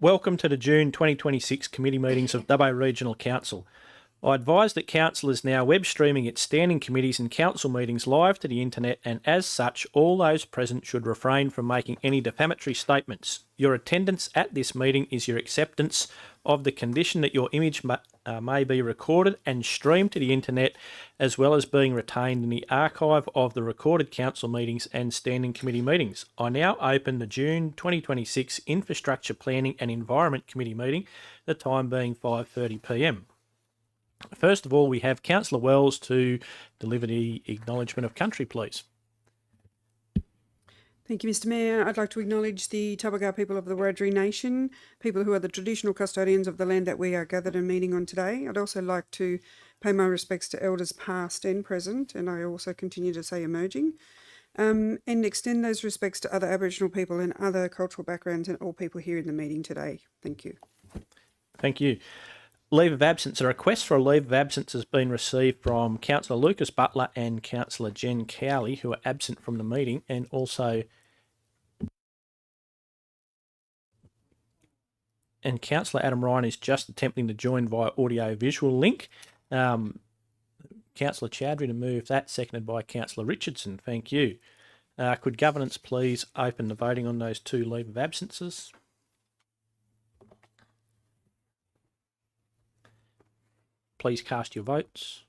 Welcome to the June 2026 committee meetings of Dubbo Regional Council. I advise that Council is now web streaming its standing committees and council meetings live to the internet, and as such, all those present should refrain from making any defamatory statements. Your attendance at this meeting is your acceptance of the condition that your image may be recorded and streamed to the internet, as well as being retained in the archive of the recorded council meetings and standing committee meetings. I now open the June 2026 Infrastructure Planning and Environment Committee meeting, the time being 5:30 p.m. First of all, we have Councillor Wells to deliver the acknowledgement of country, please. Thank you, Mr Mayor. I'd like to acknowledge the Tabaga people of the Wiradjuri Nation, people who are the traditional custodians of the land that we are gathered and meeting on today. I'd also like to pay my respects to elders past and present, and I also continue to say emerging, and extend those respects to other Aboriginal people and other cultural backgrounds and all people here in the meeting today. Thank you. Thank you. Leave of absence. A request for a leave of absence has been received from Councillor Lucas Butler and Councillor Jen Cowley, who are absent from the meeting, and also Councillor Adam Ryan is just attempting to join via audio-visual link. Councillor Chowdhury to move that, seconded by Councillor Richardson. Thank you. Could governance please open the voting on those two leave of absences? Please cast your votes.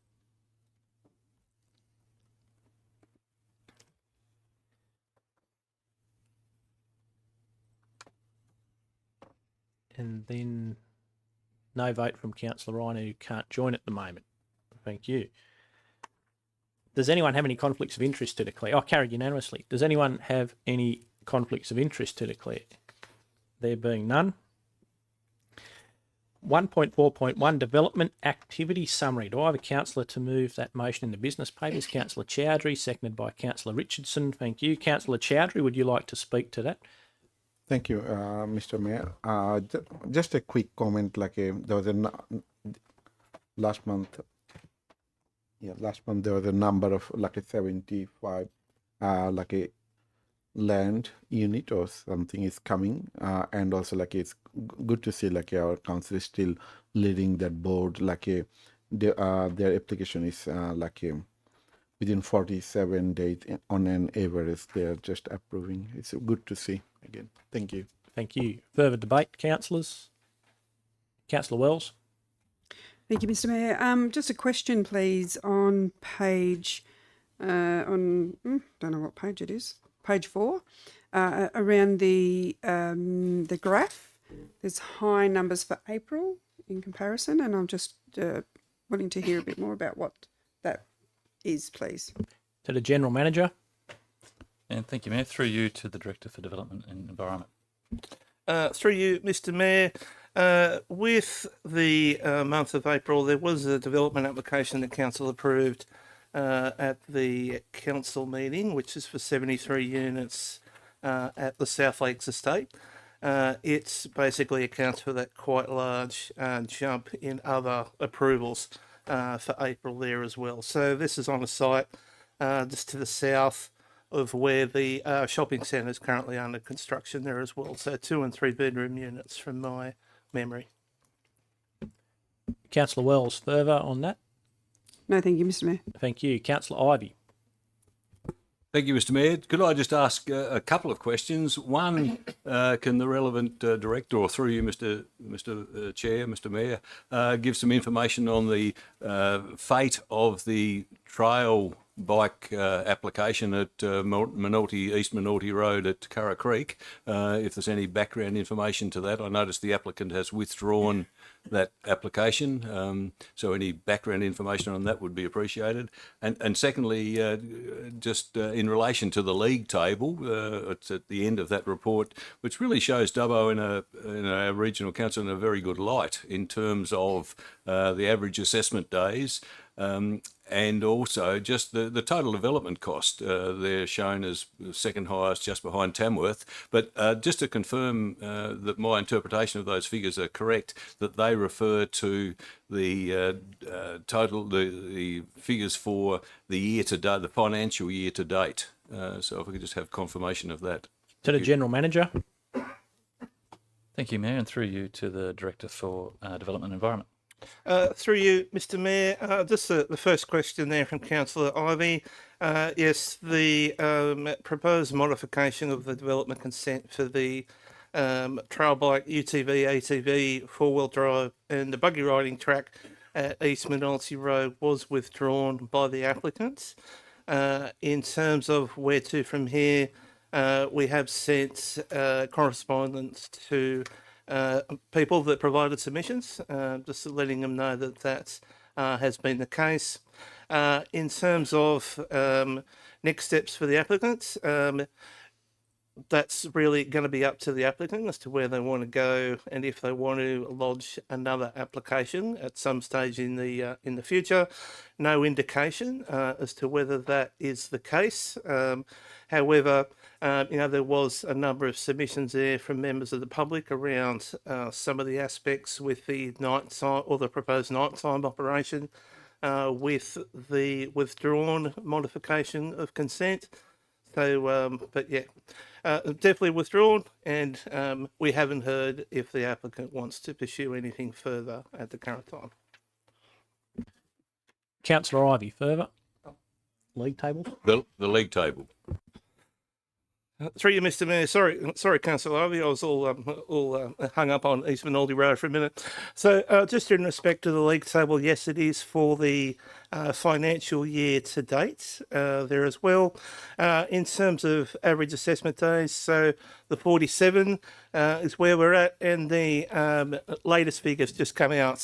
And then no vote from Councillor Ryan, who can't join at the moment. Thank you. Does anyone have any conflicts of interest to declare? Oh, carried unanimously. Does anyone have any conflicts of interest to declare? There being none. 1.4.1 Development Activity Summary. Do I have a councillor to move that motion in the business papers? Councillor Chowdhury, seconded by Councillor Richardson. Thank you. Councillor Chowdhury, would you like to speak to that? Thank you, Mr. Mayor. Just a quick comment. There was last month there was a number of 75 land unit or something is coming, and also it's good to see our council is still leading that board. Their application is within 47 days on an average. They are just approving. It's good to see again. Thank you. Thank you. Further debate, councillors? Councillor Wells. Thank you, Mr Mayor. Just a question, please, on page, don't know what page it is, page 4, around the graph. There's high numbers for April in comparison, and I'm just wanting to hear a bit more about what that is, please. To the General Manager. And thank you, Mayor. Through you to the Director for Development and Environment. Through you, Mr Mayor, with the month of April, there was a development application that Council approved at the Council meeting, which is for 73 units at the South Lakes Estate. It basically accounts for that quite large jump in other approvals for April there as well. So this is on a site just to the south of where the shopping centre is currently under construction there as well. So 2 and 3 bedroom units from my memory. Councillor Wells, further on that? No, thank you, Mr Mayor. Thank you. Councillor Ivey. Thank you, Mr Mayor. Could I just ask a couple of questions? One, can the relevant director, or through you, Mr. Chair, Mr Mayor, give some information on the fate of the trail bike application at East Minority Road at Curra Creek? If there's any background information to that. I noticed the applicant has withdrawn that application, so any background information on that would be appreciated. And secondly, just in relation to the league table, it's at the end of that report, which really shows Dubbo in a regional council in a very good light in terms of the average assessment days. And also just the total development cost. They're shown as second highest, just behind Tamworth. But just to confirm that my interpretation of those figures are correct, that they refer to the total, the figures for the year to date, the financial year to date. So if we could just have confirmation of that. To the General Manager. Thank you, Mayor, and through you to the Director for Development and Environment. Through you, Mr. Mayor, just the first question there from Councillor Ivey. Yes, the proposed modification of the development consent for the trail bike, UTV, ATV, four-wheel drive, and the buggy riding track at East Moonalty Road was withdrawn by the applicants. In terms of where to from here, we have sent correspondence to people that provided submissions, just letting them know that that has been the case. In terms of next steps for the applicants, that's really going to be up to the applicant as to where they want to go and if they want to lodge another application at some stage in the future. No indication as to whether that is the case. However, there was a number of submissions there from members of the public around some of the aspects with the nighttime or the proposed nighttime operation with the withdrawn modification of consent. So, but yeah, definitely withdrawn, and we haven't heard if the applicant wants to pursue anything further at the current time. Councillor Ivey, further. League table. The league table. Through you, Mr. Mayor. Sorry, Councillor Ivey. I was all hung up on East Moonalty Road for a minute. So, just in respect to the league table, yes, it is for the financial year to date there as well. In terms of average assessment days, so the 47 is where we're at, and the latest figures just come out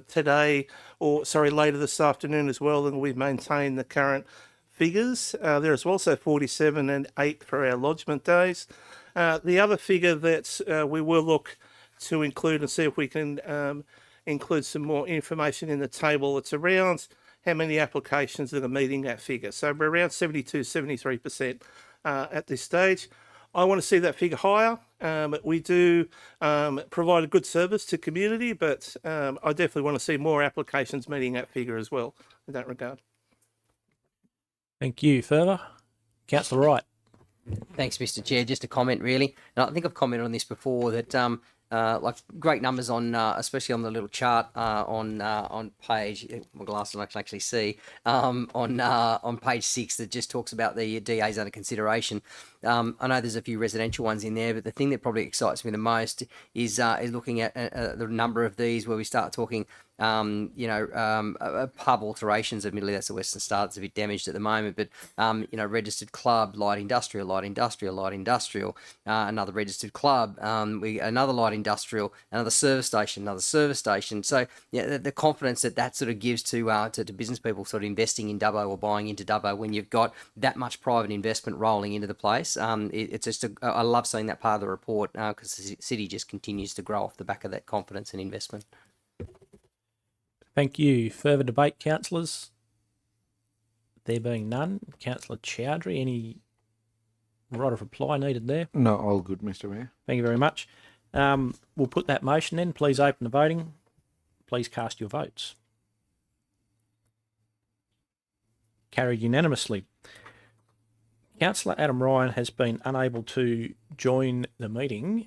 today, later this afternoon as well, and we've maintained the current figures there as well, so 47 and 8 for our lodgement days. The other figure that we will look to include and see if we can include some more information in the table, it's around how many applications that are meeting that figure. So we're around 72, 73% at this stage. I want to see that figure higher. We do provide a good service to community, but I definitely want to see more applications meeting that figure as well in that regard. Thank you. Further. Councillor Wright. Thanks, Mr. Chair. Just a comment, really. And I think I've commented on this before that like great numbers on, especially on the little chart on page. My glasses I can actually see on page 6 that just talks about the DAs under consideration. I know there's a few residential ones in there, but the thing that probably excites me the most is looking at the number of these where we start talking. Pub alterations. Admittedly, that's the Western Star. It's a bit damaged at the moment, but registered club, light industrial, another registered club, another light industrial, another service station. So yeah, the confidence that sort of gives to business people sort of investing in Dubbo or buying into Dubbo when you've got that much private investment rolling into the place. It's just I love seeing that part of the report because the city just continues to grow off the back of that confidence and investment. Thank you. Further debate, councillors? There being none. Councillor Chowdhury, any right of reply needed there? No, all good, Mr. Mayor. Thank you very much. We'll put that motion then. Please open the voting. Please cast your votes. Carried unanimously. Councillor Adam Ryan has been unable to join the meeting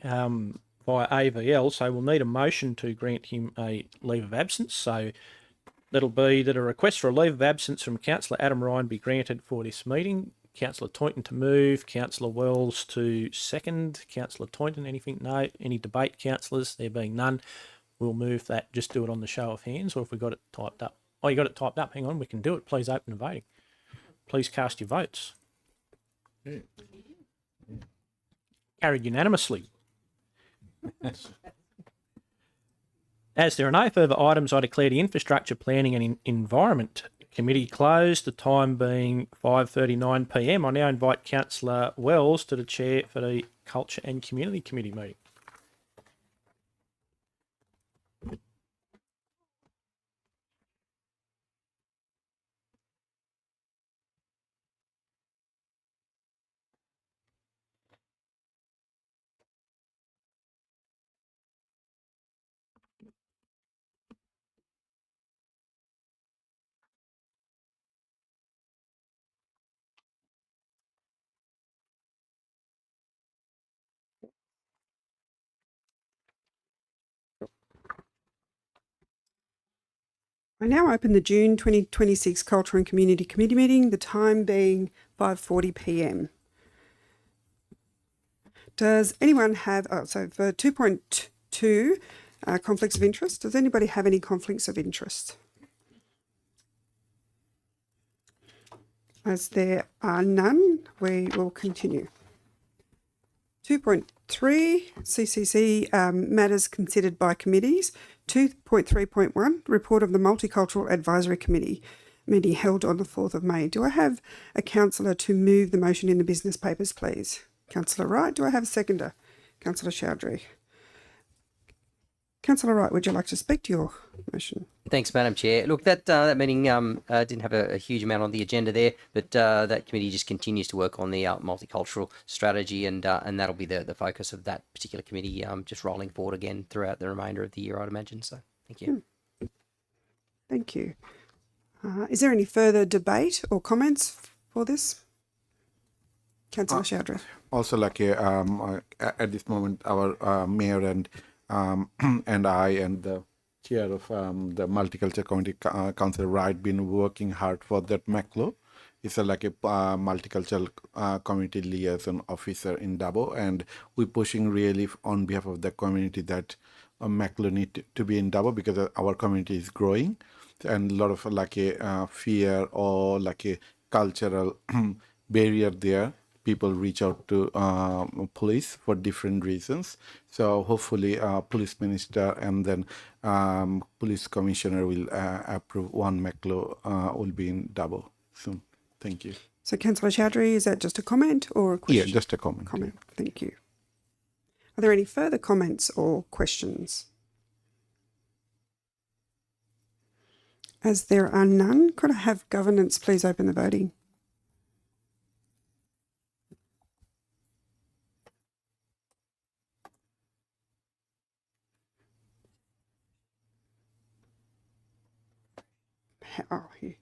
via AVL, so we'll need a motion to grant him a leave of absence. So that'll be that a request for a leave of absence from Councillor Adam Ryan be granted for this meeting. Councillor Toynton to move, Councillor Wells to second. Councillor Toynton, anything? No. Any debate, councillors? There being none, we'll move that. Just do it on the show of hands, or if we got it typed up. Oh, you got it typed up. Hang on, we can do it. Please open the voting. Please cast your votes. Carried unanimously. As there are no further items, I declare the Infrastructure Planning and Environment Committee closed, the time being 5:39 p.m. I now invite Councillor Wells to the chair for the Culture and Community Committee meeting. I now open the June 2026 Culture and Community Committee meeting, the time being 5:40 p.m. Does anyone have, so for 2.2, conflicts of interest, does anybody have any conflicts of interest? As there are none, we will continue. 2.3, CCC matters considered by committees. 2.3.1, report of the Multicultural Advisory Committee meeting held on the 4th of May. Do I have a councillor to move the motion in the business papers, please? Councillor Wright. Do I have a seconder? Councillor Chowdhury. Councillor Wright, would you like to speak to your motion? Thanks, Madam Chair. Look, that meeting didn't have a huge amount on the agenda there, but that committee just continues to work on the multicultural strategy, and that'll be the focus of that particular committee, just rolling forward again throughout the remainder of the year, I'd imagine. So, thank you. Thank you. Is there any further debate or comments for this? Councillor Chowdhury. Also, like at this moment, our mayor and I and the chair of the Multicultural Committee, Councillor Wright, been working hard for that MACLO. It's like a multicultural community liaison officer in Dubbo, and we're pushing really on behalf of the community that MACLO need to be in Dubbo because our community is growing, and a lot of like a fear or like a cultural barrier there. People reach out to police for different reasons. So hopefully police minister and then police commissioner will approve one MACLO will be in Dubbo soon. Thank you. So, Councillor Chowdhury, is that just a comment or a question? Yeah, just a comment. Comment. Thank you. Are there any further comments or questions? As there are none, could I have governance please open the voting? Oh, here.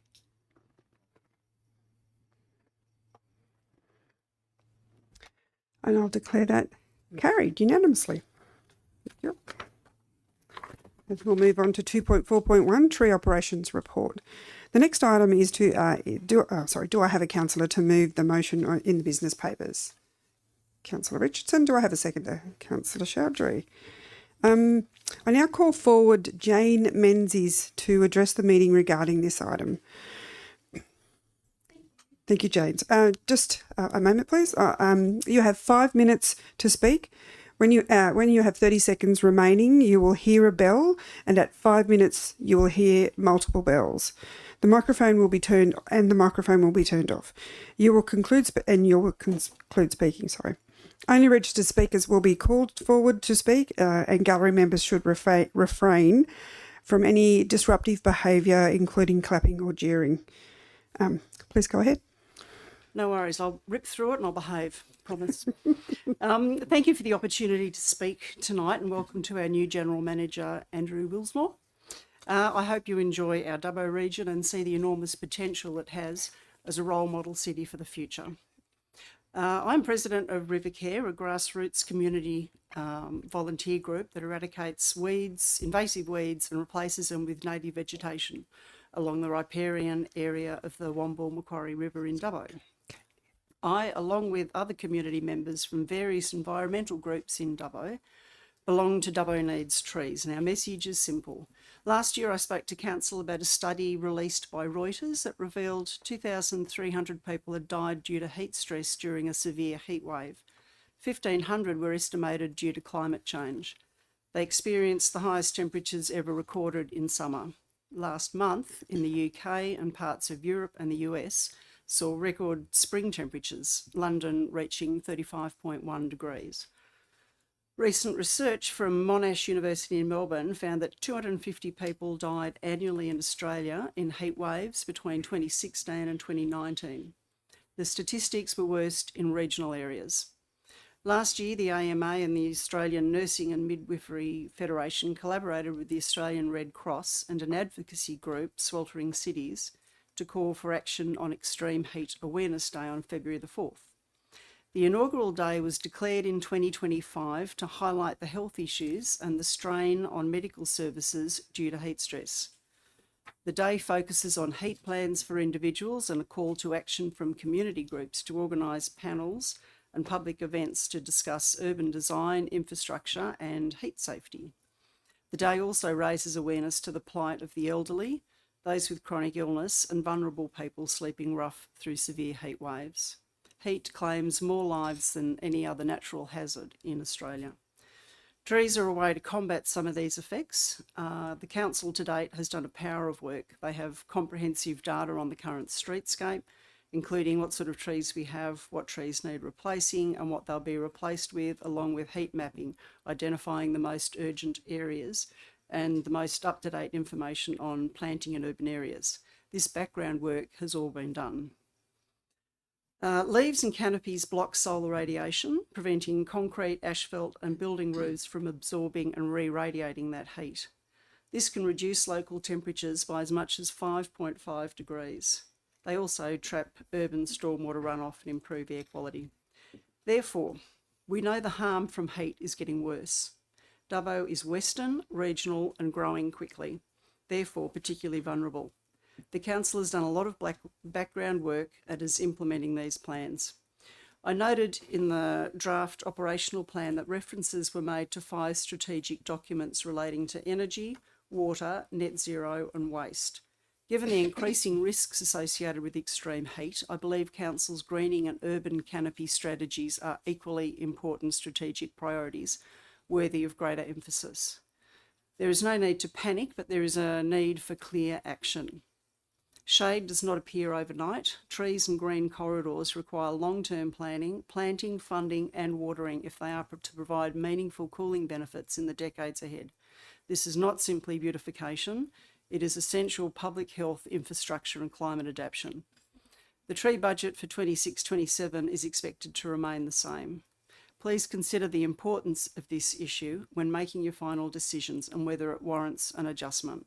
And I'll declare that carried unanimously. Yep. And we'll move on to 2.4.1, Tree Operations Report. The next item is to, do I have a councillor to move the motion in the business papers? Councillor Richardson. Do I have a seconder? Councillor Chowdhury. I now call forward Jane Menzies to address the meeting regarding this item. Thank you, Jane. Just a moment, please. You have 5 minutes to speak. When you have 30 seconds remaining, you will hear a bell, and at 5 minutes, you will hear multiple bells. The microphone will be turned, and the microphone will be turned off. You will conclude speaking. Sorry. Only registered speakers will be called forward to speak, and gallery members should refrain from any disruptive behaviour, including clapping or jeering. Please go ahead. No worries. I'll rip through it and I'll behave. Promise. Thank you for the opportunity to speak tonight, and welcome to our new General Manager, Andrew Willsmore. I hope you enjoy our Dubbo region and see the enormous potential it has as a role model city for the future. I'm president of Rivercare, a grassroots community volunteer group that eradicates weeds, invasive weeds, and replaces them with native vegetation along the riparian area of the Womble Macquarie River in Dubbo. I, along with other community members from various environmental groups in Dubbo, belong to Dubbo Needs Trees, and our message is simple. Last year I spoke to Council about a study released by Reuters that revealed 2,300 people had died due to heat stress during a severe heat wave. 1,500 were estimated due to climate change. They experienced the highest temperatures ever recorded in summer. Last month in the UK and parts of Europe and the US saw record spring temperatures, London reaching 35.1 degrees. Recent research from Monash University in Melbourne found that 250 people died annually in Australia in heat waves between 2016 and 2019. The statistics were worst in regional areas. Last year, the AMA and the Australian Nursing and Midwifery Federation collaborated with the Australian Red Cross and an advocacy group, Sweltering Cities, to call for action on Extreme Heat Awareness Day on February the 4th. The inaugural day was declared in 2025 to highlight the health issues and the strain on medical services due to heat stress. The day focuses on heat plans for individuals and a call to action from community groups to organise panels and public events to discuss urban design, infrastructure and heat safety. The day also raises awareness to the plight of the elderly, those with chronic illness and vulnerable people sleeping rough through severe heat waves. Heat claims more lives than any other natural hazard in Australia. Trees are a way to combat some of these effects. The council to date has done a power of work. They have comprehensive data on the current streetscape, including what sort of trees we have, what trees need replacing and what they'll be replaced with, along with heat mapping, identifying the most urgent areas and the most up-to-date information on planting in urban areas. This background work has all been done. Leaves and canopies block solar radiation, preventing concrete, asphalt and building roofs from absorbing and re-radiating that heat. This can reduce local temperatures by as much as 5.5 degrees. They also trap urban stormwater runoff and improve air quality. Therefore, we know the harm from heat is getting worse. Dubbo is western, regional and growing quickly, therefore particularly vulnerable. The council has done a lot of background work and is implementing these plans. I noted in the draft operational plan that references were made to 5 strategic documents relating to energy, water, net zero and waste. Given the increasing risks associated with extreme heat, I believe council's greening and urban canopy strategies are equally important strategic priorities worthy of greater emphasis. There is no need to panic, but there is a need for clear action. Shade does not appear overnight. Trees and green corridors require long-term planning, planting, funding and watering if they are to provide meaningful cooling benefits in the decades ahead. This is not simply beautification. It is essential public health, infrastructure and climate adaptation. The tree budget for 26-27 is expected to remain the same. Please consider the importance of this issue when making your final decisions and whether it warrants an adjustment.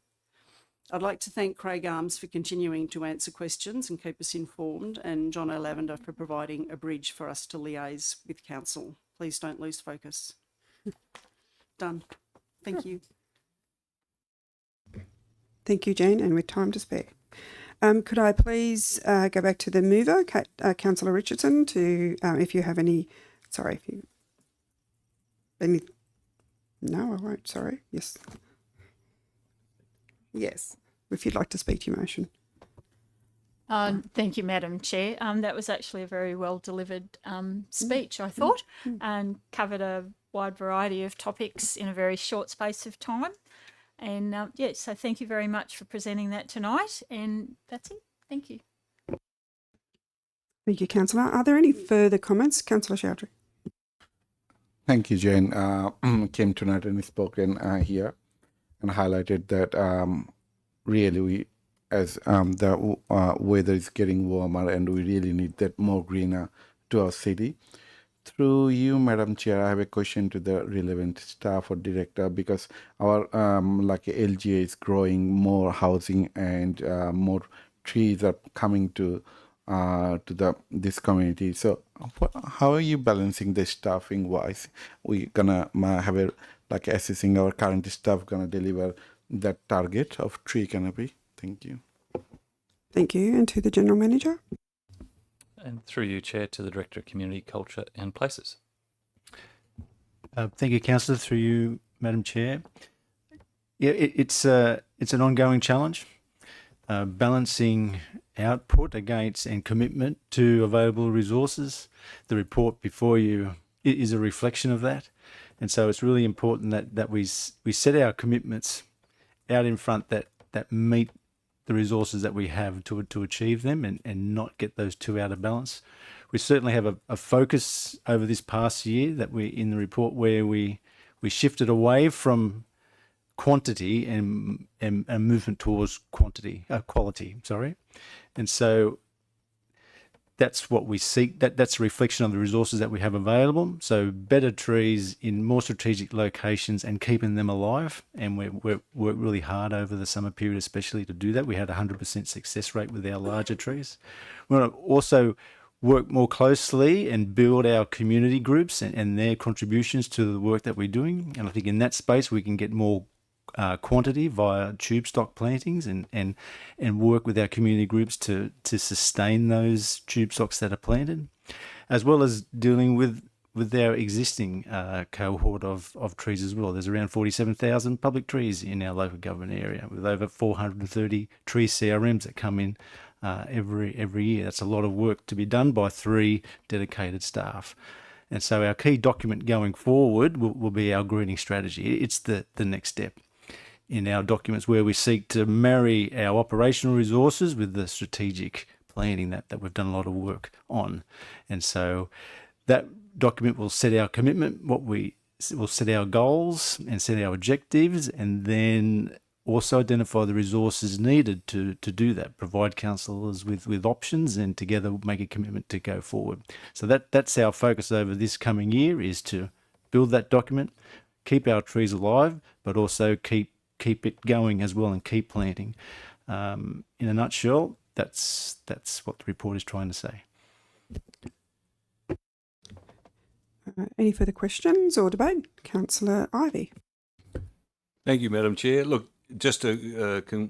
I'd like to thank Craig Arms for continuing to answer questions and keep us informed, and John O'Lavender for providing a bridge for us to liaise with council. Please don't lose focus. Done. Thank you. Thank you, Jane, and with time to spare. Could I please go back to the mover, Councillor Richardson, to if you have any, no, I won't, sorry, yes. Yes, if you'd like to speak to your motion. Thank you, Madam Chair. That was actually a very well delivered speech, I thought, and covered a wide variety of topics in a very short space of time. And so thank you very much for presenting that tonight. And that's it. Thank you. Thank you, Councillor. Are there any further comments? Councillor Chowdhury. Thank you, Jane. Came tonight and spoke here and highlighted that really we, as the weather is getting warmer and we really need that more greener to our city. Through you, Madam Chair, I have a question to the relevant staff or director, because our like LGA is growing, more housing and more trees are coming to this community. So how are you balancing the staffing wise? We gonna have a like assessing our current staff gonna deliver that target of tree canopy? Thank you. Thank you. And to the General Manager. And through you, Chair, to the Director of Community, Culture and Places. Thank you, Councillor. Through you, Madam Chair. Yeah, it's an ongoing challenge, balancing output against and commitment to available resources. The report before you is a reflection of that, and so it's really important that we set our commitments out in front that meet the resources that we have to achieve them and not get those two out of balance. We certainly have a focus over this past year that we in the report where we shifted away from quantity and movement towards quality. And so that's what we seek. That's a reflection of the resources that we have available. So better trees in more strategic locations and keeping them alive. And we work really hard over the summer period, especially to do that. We had 100% success rate with our larger trees. We want to also work more closely and build our community groups and their contributions to the work that we're doing. And I think in that space we can get more quantity via tube stock plantings and work with our community groups to sustain those tube stocks that are planted, as well as dealing with our existing cohort of trees as well. There's around 47,000 public trees in our local government area, with over 430 tree CRMs that come in every year. That's a lot of work to be done by 3 dedicated staff. And so our key document going forward will be our greening strategy. It's the next step in our documents, where we seek to marry our operational resources with the strategic planning that we've done a lot of work on. And so that document will set our commitment, will set our goals and set our objectives, and then also identify the resources needed to do that, provide councillors with options, and together make a commitment to go forward. So that's our focus over this coming year, is to build that document, keep our trees alive, but also keep it going as well, and keep planting. In a nutshell, that's what the report is trying to say. Any further questions or debate? Councillor Ivey. Thank you, Madam Chair. Look, just to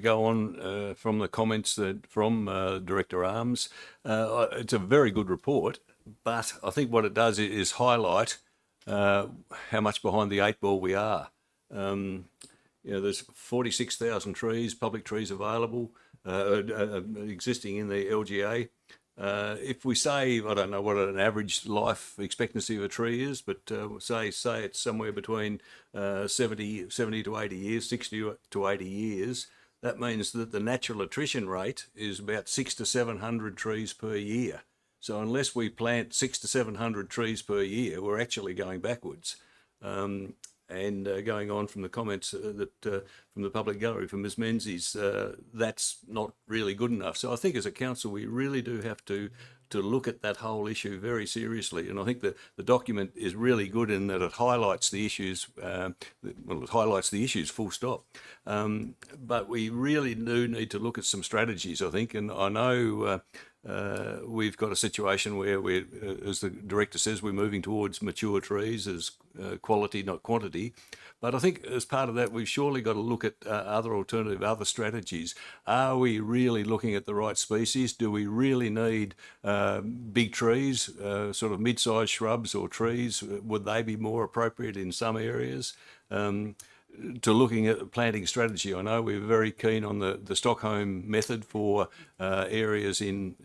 go on from the comments from Director Arms, it's a very good report, but I think what it does is highlight how much behind the 8 ball we are. There's 46,000 trees, public trees available, existing in the LGA. If we say, I don't know what an average life expectancy of a tree is, but say it's somewhere between 70 to 80 years, 60 to 80 years, that means that the natural attrition rate is about 600 to 700 trees per year. So unless we plant 600 to 700 trees per year, we're actually going backwards. And going on from the comments from the public gallery from Ms Menzies, that's not really good enough. So I think as a council, we really do have to look at that whole issue very seriously. And I think the document is really good in that it highlights the issues, it highlights the issues full stop. But we really do need to look at some strategies, I think. And I know we've got a situation where we're, as the director says, we're moving towards mature trees as quality, not quantity. But I think as part of that, we've surely got to look at other strategies. Are we really looking at the right species? Do we really need big trees, sort of mid-sized shrubs or trees? Would they be more appropriate in some areas? To looking at planting strategy, I know we're very keen on the Stockholm method for areas in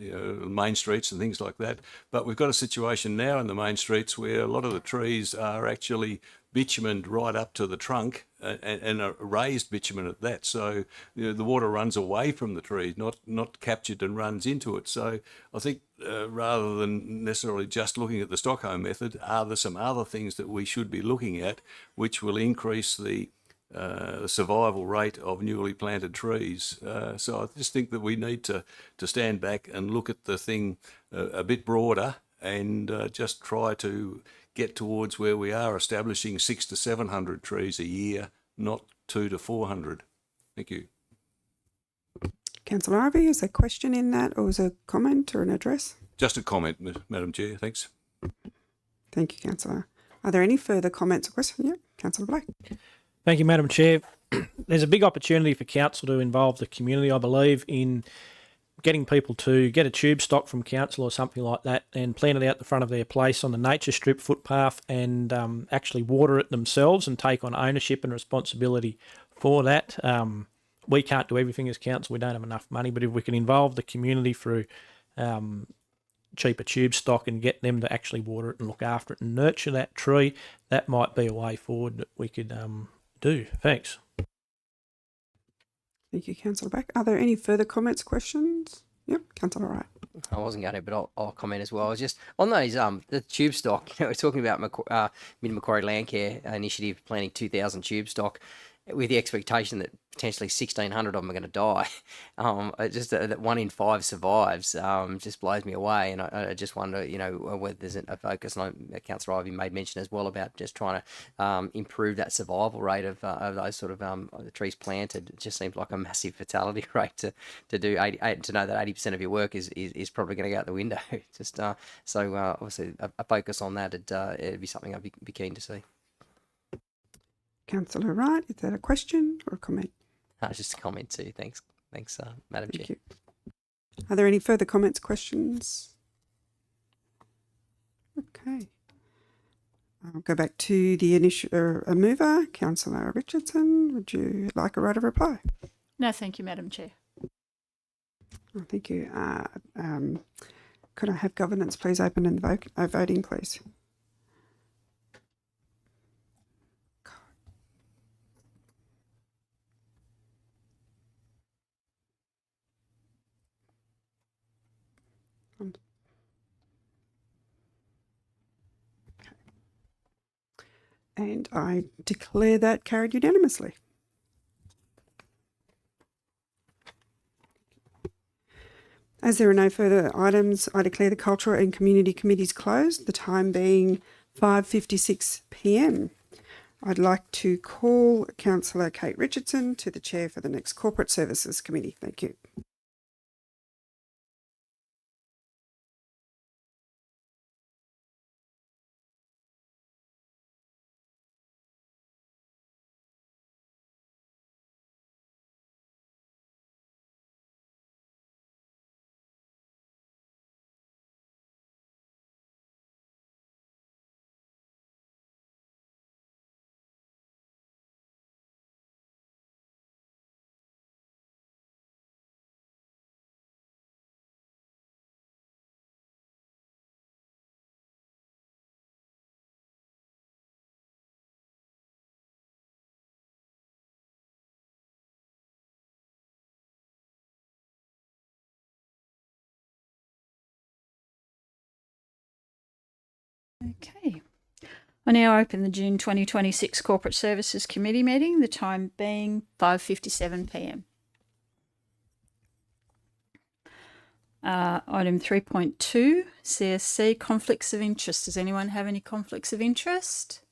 main streets and things like that, but we've got a situation now in the main streets where a lot of the trees are actually bitumened right up to the trunk, and a raised bitumen at that. So the water runs away from the tree, not captured and runs into it. So I think rather than necessarily just looking at the Stockholm method, are there some other things that we should be looking at which will increase the survival rate of newly planted trees? So I just think that we need to stand back and look at the thing a bit broader, and just try to get towards where we are establishing 600 to 700 trees a year, not 200 to 400. Thank you. Councillor Ivey, is there a question in that, or is a comment or an address? Just a comment, Madam Chair. Thanks. Thank you, Councillor. Are there any further comments or questions? Yep, Councillor Blake. Thank you, Madam Chair. There's a big opportunity for council to involve the community, I believe, in getting people to get a tube stock from council or something like that and plant it out the front of their place on the nature strip footpath, and actually water it themselves and take on ownership and responsibility for that. We can't do everything as council. We don't have enough money, but if we can involve the community through cheaper tube stock and get them to actually water it and look after it and nurture that tree, that might be a way forward that we could do. Thanks. Thank you, Councillor Black. Are there any further comments, questions? Yep, Councillor Wright. I wasn't going to, but I'll comment as well. I was just on those the tube stock. We're talking about Mid Macquarie Landcare initiative planting 2,000 tube stock, with the expectation that potentially 1,600 of them are going to die. Just that 1 in 5 survives just blows me away. And I just wonder, whether there's a focus, and Councillor Ivey made mention as well about just trying to improve that survival rate of those sort of the trees planted. It just seems like a massive fatality rate to do to know that 80% of your work is probably going to go out the window. Just so obviously a focus on that, it'd be something I'd be keen to see. Councillor Wright, is that a question or a comment? Just a comment too. Thanks, Madam Thank Chair. you. Are there any further comments, questions? Okay. I'll go back to the mover, Councillor Richardson. Would you like a right of reply? No, thank you, Madam Chair. Oh, thank you. Could I have governance please open and voting, please? And I declare that carried unanimously. As there are no further items, I declare the Cultural and Community Committees closed, the time being 5:56 p.m. I'd like to call Councillor Kate Richardson to the chair for the next Corporate Services Committee. Thank you. Okay. I now open the June 2026 Corporate Services Committee meeting, the time being 5:57 p.m. Item 3.2, CSC, conflicts of interest. Does anyone have any conflicts of interest?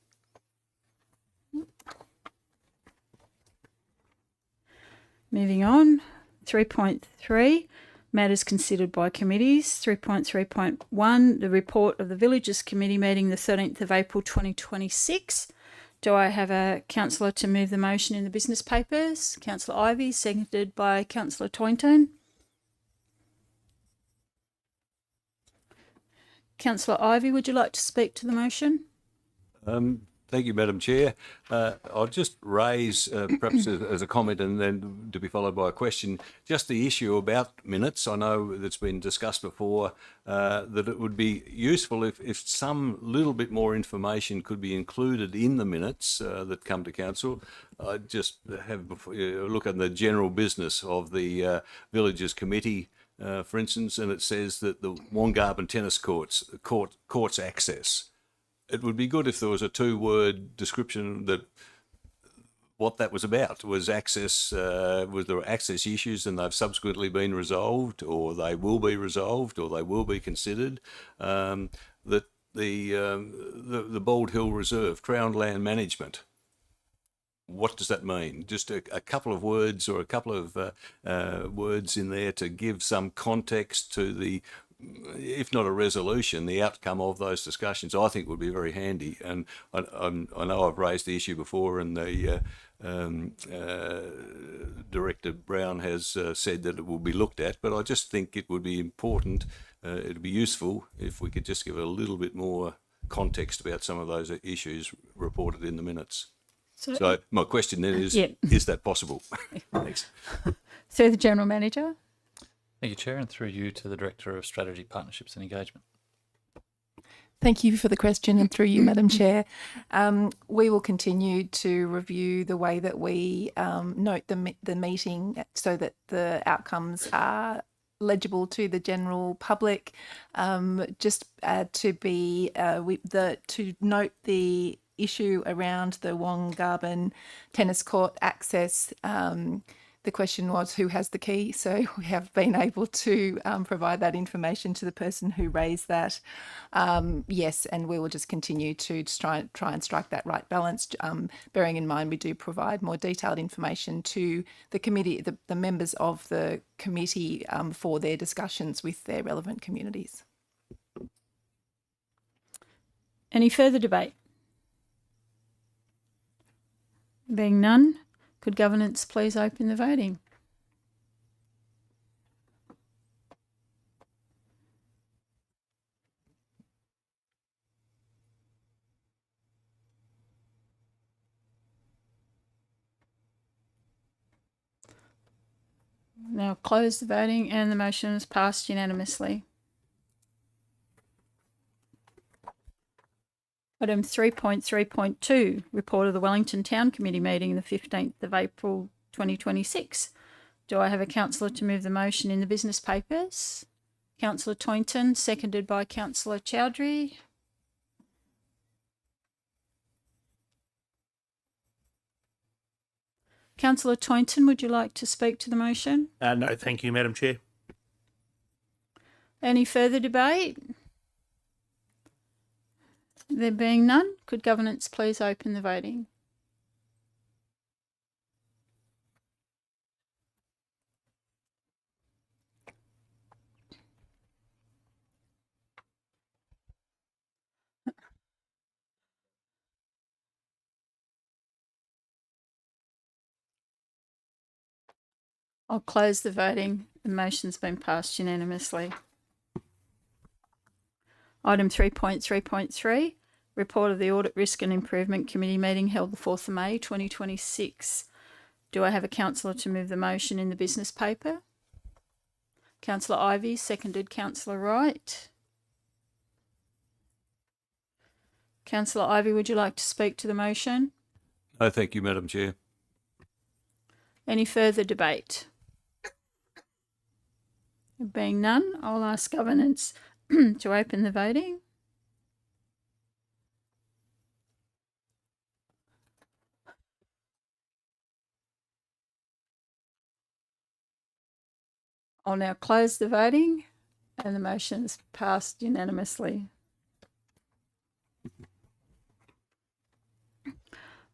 Moving on, 3.3, matters considered by committees. 3.3.1, the report of the Villages Committee meeting the 13th of April 2026. Do I have a councillor to move the motion in the business papers? Councillor Ivey, seconded by Councillor Toynton. Councillor Ivey, would you like to speak to the motion? Thank you, Madam Chair. I'll just raise, perhaps as a comment and then to be followed by a question, just the issue about minutes. I know that's been discussed before, that it would be useful if some little bit more information could be included in the minutes that come to council. I just have a look at the general business of the Villages Committee, for instance, and it says that the Wongarban tennis courts access. It would be good if there was a 2-word description that what that was about. Was access, was there access issues and they've subsequently been resolved, or they will be resolved, or they will be considered? That the Bald Hill Reserve, Crown Land Management, what does that mean? Just a couple of words or a couple of words in there to give some context to the, if not a resolution, the outcome of those discussions, I think would be very handy. And I know I've raised the issue before, and the Director Brown has said that it will be looked at, but I just think it would be important, it would be useful if we could just give a little bit more context about some of those issues reported in the minutes. So my question then is, is that possible? Thanks. Through the General Manager. Thank you, Chair, and through you to the Director of Strategy, Partnerships and Engagement. Thank you for the question, and through you, Madam Chair. We will continue to review the way that we note the meeting so that the outcomes are legible to the general public. To note the issue around the Wongarban tennis court access. The question was who has the key, so we have been able to provide that information to the person who raised that. Yes, and we will just continue to try and strike that right balance, bearing in mind we do provide more detailed information to the committee, the members of the committee for their discussions with their relevant communities. Any further debate? Being none, could governance please open the voting? Now close the voting and the motion is passed unanimously. Item 3.3.2, report of the Wellington Town Committee meeting the 15th of April 2026. Do I have a councillor to move the motion in the business papers? Councillor Toynton, seconded by Councillor Chowdhury. Councillor Toynton, would you like to speak to the motion? No, thank you, Madam Chair. Any further debate? There being none, could governance please open the voting? I'll close the voting. The motion's been passed unanimously. Item 3.3.3, report of the Audit Risk and Improvement Committee meeting held the 4th of May 2026. Do I have a councillor to move the motion in the business paper? Councillor Ivey, seconded Councillor Wright. Councillor Ivey, would you like to speak to the motion? No, thank you, Madam Chair. Any further debate? Being none, I'll ask governance to open the voting. I'll now close the voting and the motion is passed unanimously.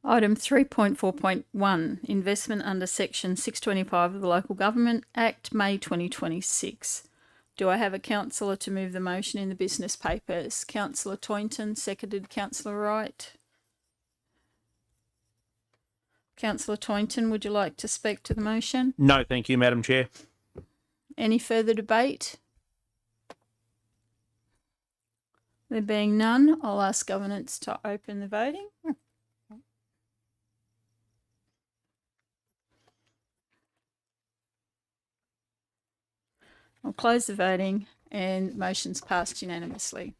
Item 3.4.1, investment under Section 625 of the Local Government Act, May 2026. Do I have a councillor to move the motion in the business papers? Councillor Toynton, seconded Councillor Wright. Councillor Toynton, would you like to speak to the motion? No, thank you, Madam Chair. Any further debate? There being none, I'll ask governance to open the voting. I'll close the voting and motion's passed unanimously.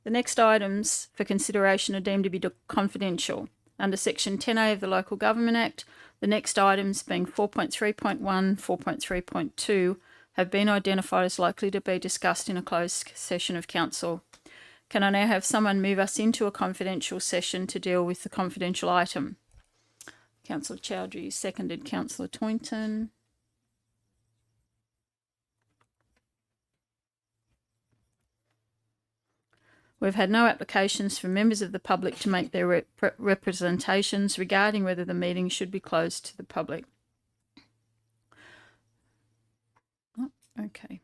The next items for consideration are deemed to be confidential. Under Section 10A of the Local Government Act, the next items being 4.3.1, 4.3.2 have been identified as likely to be discussed in a closed session of council. Can I now have someone move us into a confidential session to deal with the confidential item? Councillor Chowdhury, seconded Councillor Toynton. We've had no applications from members of the public to make their representations regarding whether the meeting should be closed to the public. Oh, okay.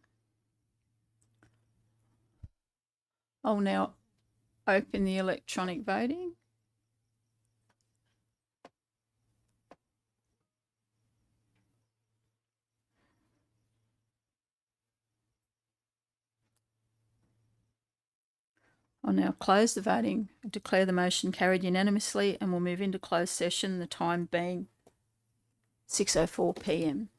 I'll now open the electronic voting. I'll now close the voting, declare the motion carried unanimously, and we'll move into closed session, the time being 6:04 p.m.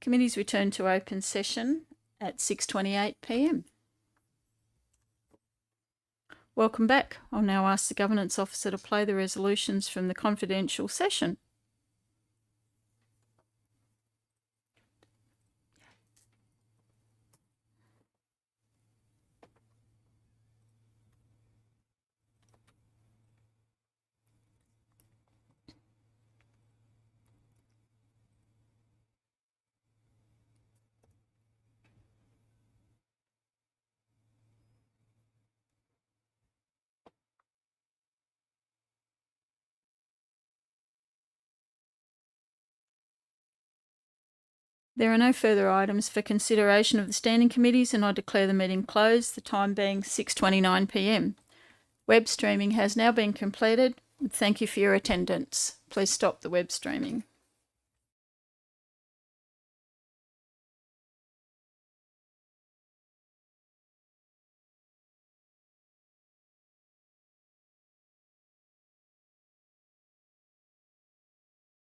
Committees return to open session at 6:28 p.m. Welcome back. I'll now ask the Governance Officer to play the resolutions from the confidential session. There are no further items for consideration of the standing committees, and I declare the meeting closed, the time being 6:29 p.m. Web streaming has now been completed. Thank you for your attendance. Please stop the web streaming.